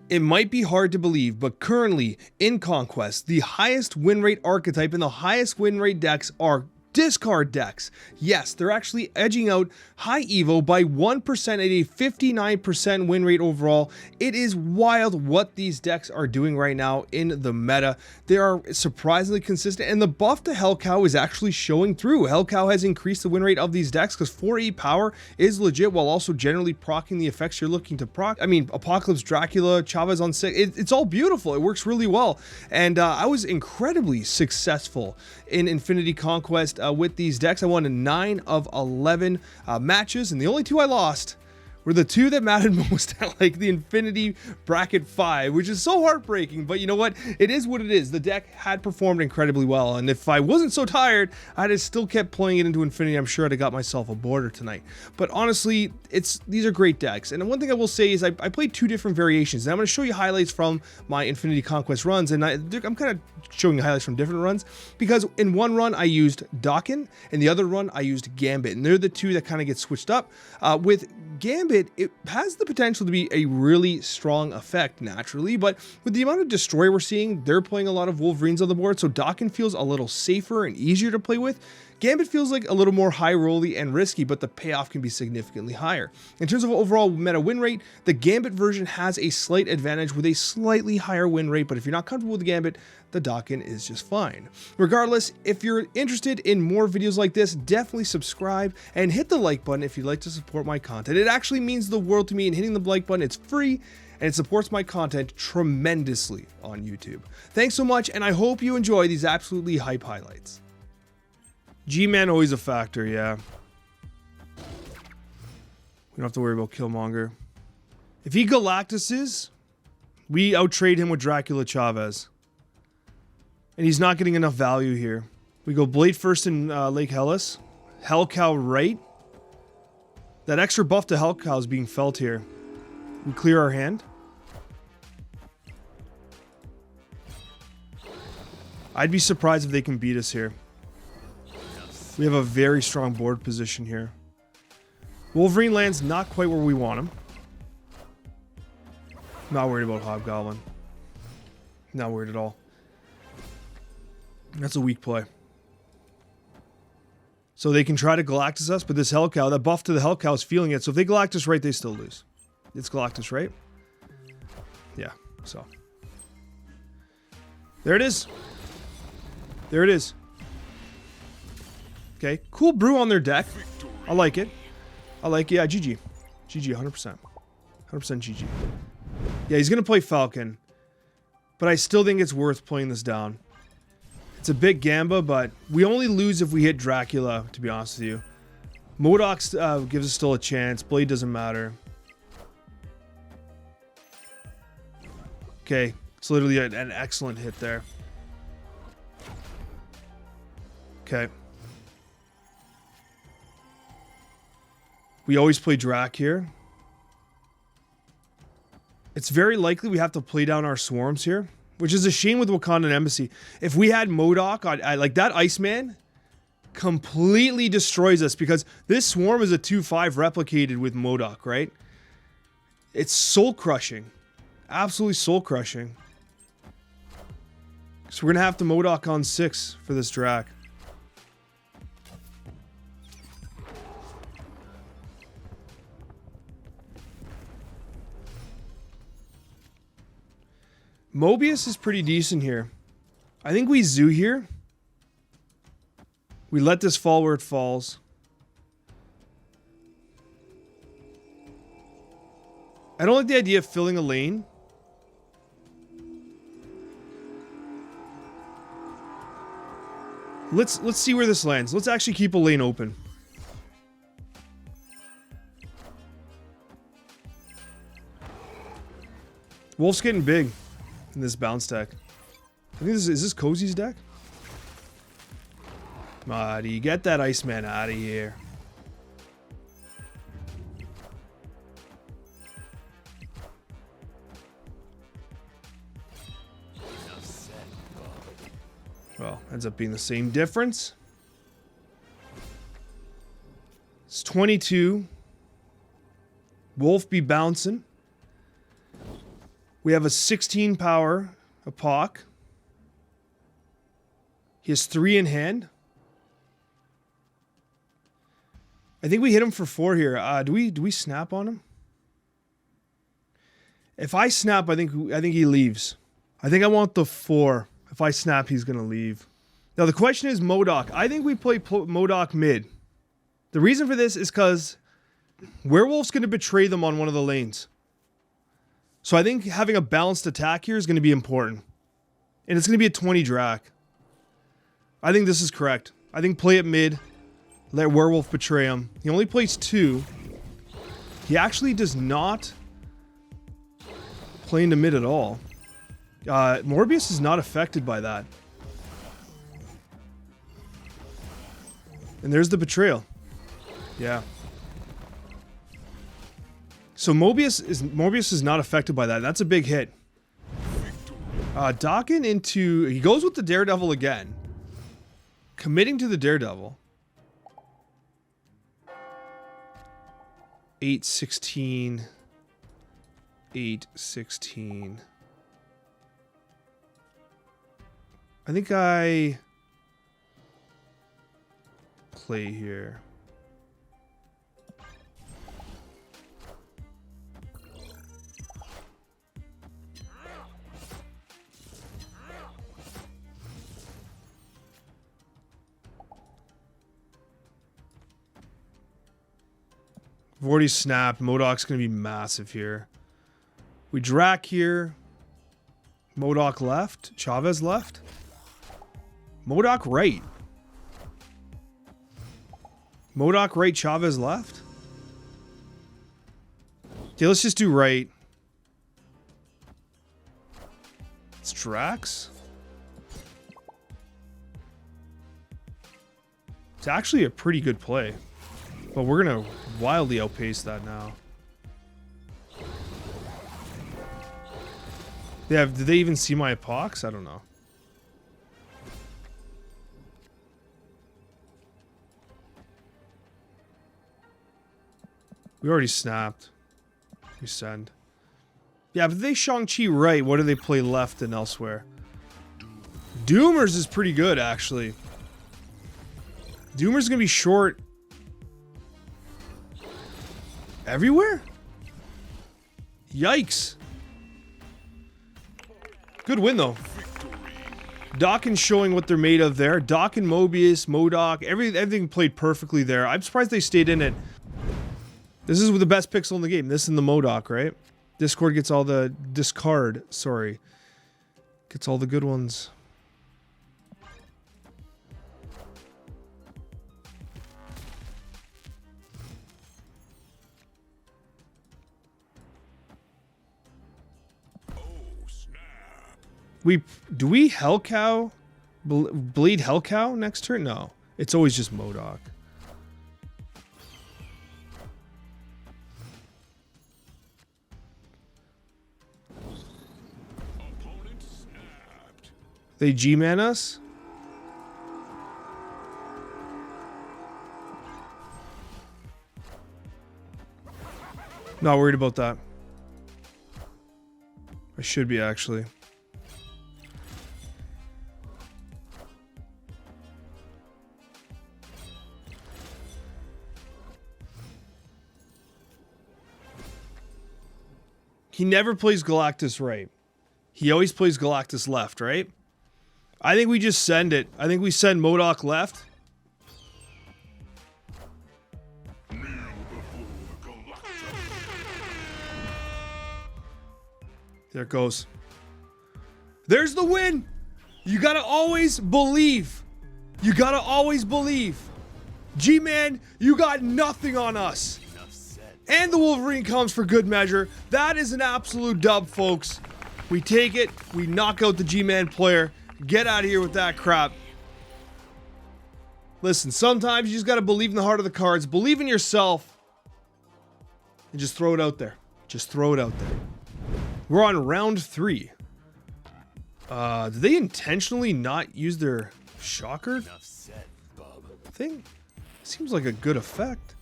It might be hard to believe, but currently in Conquest, the highest win rate archetype and the highest win rate decks are discard decks. Yes, they're actually edging out High Evo by 1% at a 59% win rate overall. It is wild what these decks are doing right now in the meta. They are surprisingly consistent, and the buff to Hellcow is actually showing through. Hellcow has increased the win rate of these decks because 4E power is legit while also generally proccing the effects you're looking to proc. I mean, Apocalypse, Dracula, Chavez on 6, it's all beautiful. It works really well. And I was incredibly successful in Infinity Conquest with these decks. I won 9 of 11 matches, and the only 2 I lost were the 2 that mattered most at like the Infinity Bracket 5, which is so heartbreaking, but you know what? It is what it is. The deck had performed incredibly well, and if I wasn't so tired, I'd have still kept playing it into Infinity. I'm sure I'd have got myself a border tonight. But honestly, these are great decks, and one thing I will say is I played 2 different variations, and I'm going to show you highlights from my Infinity Conquest runs, and I'm kind of showing you highlights from different runs, because in one run I used Daken, and the other run I used Gambit, and they're the 2 that kind of get switched up. With Gambit, it has the potential to be a really strong effect naturally, but with the amount of destroy we're seeing, they're playing a lot of Wolverines on the board, so Daken feels a little safer and easier to play with. Gambit feels like a little more high rolly and risky, but the payoff can be significantly higher. In terms of overall meta win rate, the Gambit version has a slight advantage with a slightly higher win rate, but if you're not comfortable with the Gambit, the Daken is just fine. Regardless, if you're interested in more videos like this, definitely subscribe and hit the like button if you'd like to support my content. It actually means the world to me, and hitting the like button, it's free, and it supports my content tremendously on YouTube. Thanks so much, and I hope you enjoy these absolutely hype highlights. G-Man always a factor, yeah. We don't have to worry about Killmonger. If he Galactuses, we outtrade him with Dracula Chavez. And he's not getting enough value here. We go Blade first in Lake Hellas. Hellcow right. That extra buff to Hellcow is being felt here. We clear our hand. I'd be surprised if they can beat us here. We have a very strong board position here. Wolverine lands not quite where we want him. Not worried about Hobgoblin. Not worried at all. That's a weak play. So they can try to Galactus us, but this Hellcow, that buff to the Hellcow is feeling it. So if they Galactus right, they still lose. It's Galactus right? Yeah, so. There it is. There it is. Okay, cool brew on their deck. I like it. I like it. Yeah, GG. GG, 100%. 100% GG. Yeah, he's going to play Falcon. But I still think it's worth playing this down. It's a big Gamba, but we only lose if we hit Dracula, to be honest with you. MODOK gives us still a chance. Blade doesn't matter. Okay, it's literally an excellent hit there. Okay. We always play Drac here. It's very likely we have to play down our swarms here, which is a shame with Wakandan Embassy. If we had MODOK, I like that Iceman completely destroys us because this swarm is a 2/5 replicated with MODOK, right? It's soul crushing. Absolutely soul crushing. So we're gonna have to MODOK on 6 for this Drac. Mobius is pretty decent here. I think we Zoo here. We let this fall where it falls. I don't like the idea of filling a lane. Let's see where this lands. Let's actually keep a lane open. Wolf's getting big in this bounce deck. I think is this Cozy's deck? Marty, get that Iceman out of here. Well, ends up being the same difference. It's 22. Wolf be bouncing. We have a 16 power Apoc. He has 3 in hand. I think we hit him for 4 here. Do we snap on him? If I snap, I think he leaves. I think I want the 4. If I snap, he's gonna leave. Now the question is MODOK. I think we play MODOK mid. The reason for this is because Werewolf's gonna betray them on one of the lanes. So I think having a balanced attack here is gonna be important. And it's gonna be a 20 Drac. I think this is correct. I think play it mid. Let Werewolf betray him. He only plays 2. He actually does not play into mid at all. Morbius is not affected by that. And there's the betrayal. Yeah. So Morbius is not affected by that. That's a big hit. Daken into... He goes with the Daredevil again. Committing to the Daredevil. 8-16. 8-16. I think I play here. I've already snapped. MODOK's going to be massive here. We Drac here. MODOK left. Chavez left. MODOK right. MODOK right, Chavez left. Okay, let's just do right. It's Drax. It's actually a pretty good play. But we're going to wildly outpace that now. Did they even see my Apox? I don't know. We already snapped. We send. Yeah, but they Shang-Chi right. What do they play left and elsewhere? Doomers is pretty good, actually. Doomer's gonna be short everywhere? Yikes. Good win, though. Daken showing what they're made of there. Daken, Mobius, MODOK, everything played perfectly there. I'm surprised they stayed in it. This is the best pixel in the game. This and the MODOK, right? Discord gets all the... Discard, sorry. Gets all the good ones. Do we Hellcow? Bleed Hellcow next turn? No. It's always just MODOK. They G-man us? Not worried about that. I should be, actually. He never plays Galactus right. He always plays Galactus left, right? I think we just send it. I think we send MODOK left. There it goes. There's the win! You gotta always believe. You gotta always believe. G-Man, you got nothing on us. And the Wolverine comes for good measure. That is an absolute dub, folks. We take it. We knock out the G-Man player. Get out of here with that crap. Listen, sometimes you just got to believe in the heart of the cards. Believe in yourself. And just throw it out there. Just throw it out there. We're on round 3. Did they intentionally not use their shocker thing? Seems like a good effect.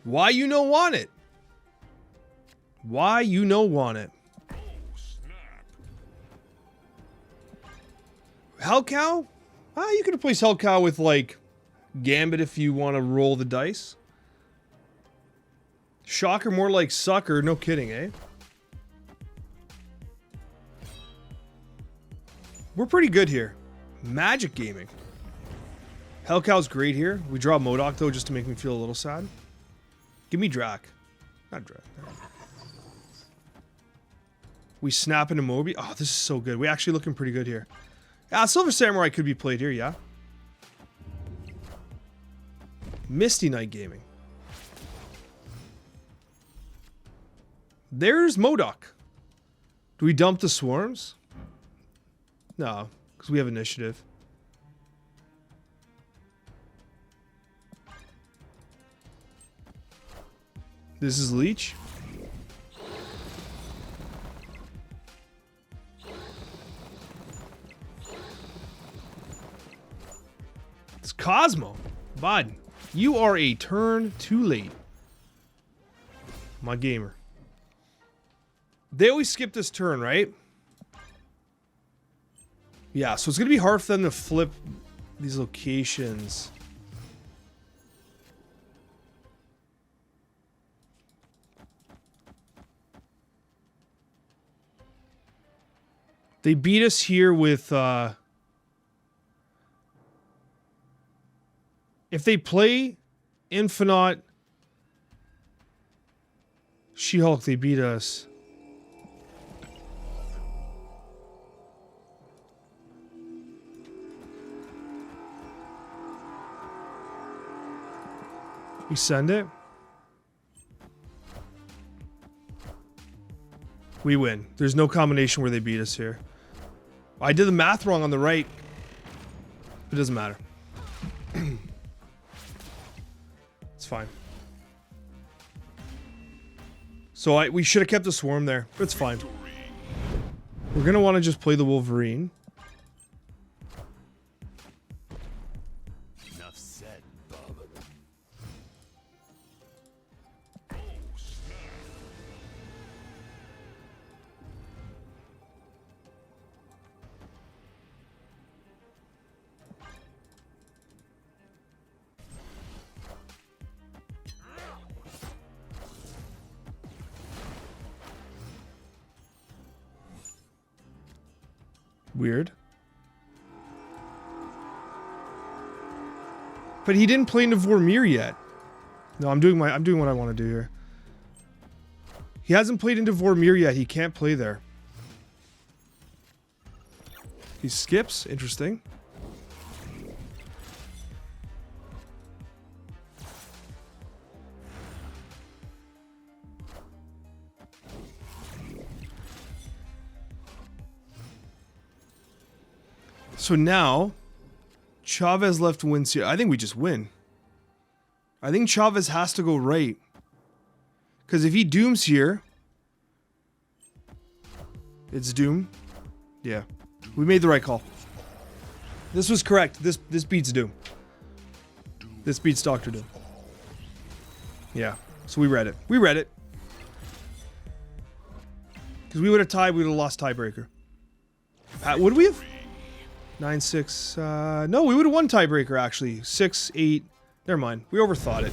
Why you no want it? Why you no want it? Hellcow? You could replace Hellcow with, like, Gambit if you want to roll the dice. Shocker more like Sucker, no kidding, eh? We're pretty good here. Magic Gaming. Hellcow's great here. We draw MODOK though just to make me feel a little sad. Give me Drac. Not Drac. We snap into Moby. Oh, this is so good. We're actually looking pretty good here. Silver Samurai could be played here, yeah. Misty Knight Gaming. There's MODOK. Do we dump the swarms? No, because we have initiative. This is Leech. It's Cosmo. Bud, you are a turn too late. My gamer. They always skip this turn, right? Yeah, so it's going to be hard for them to flip these locations. They beat us here with... if they play Infinite She-Hulk, they beat us. We send it. We win. There's no combination where they beat us here. I did the math wrong on the right. It doesn't matter. It's fine. So we should have kept the swarm there. But it's fine. We're gonna want to just play the Wolverine. Enough said, bub. Weird. But he didn't play into Vormir yet. No, I'm doing what I want to do here. He hasn't played into Vormir yet. He can't play there. He skips. Interesting. So now, Chavez left wins here. I think we just win. I think Chavez has to go right. Because if he dooms here, it's doom. Yeah, we made the right call. This was correct. This beats Doom. This beats Dr. Doom. Yeah, so we read it. We read it. Because we would have tied, we would have lost tiebreaker. Would we have? 9-6, no, we would have won tiebreaker, actually. 6-8, never mind. We overthought it.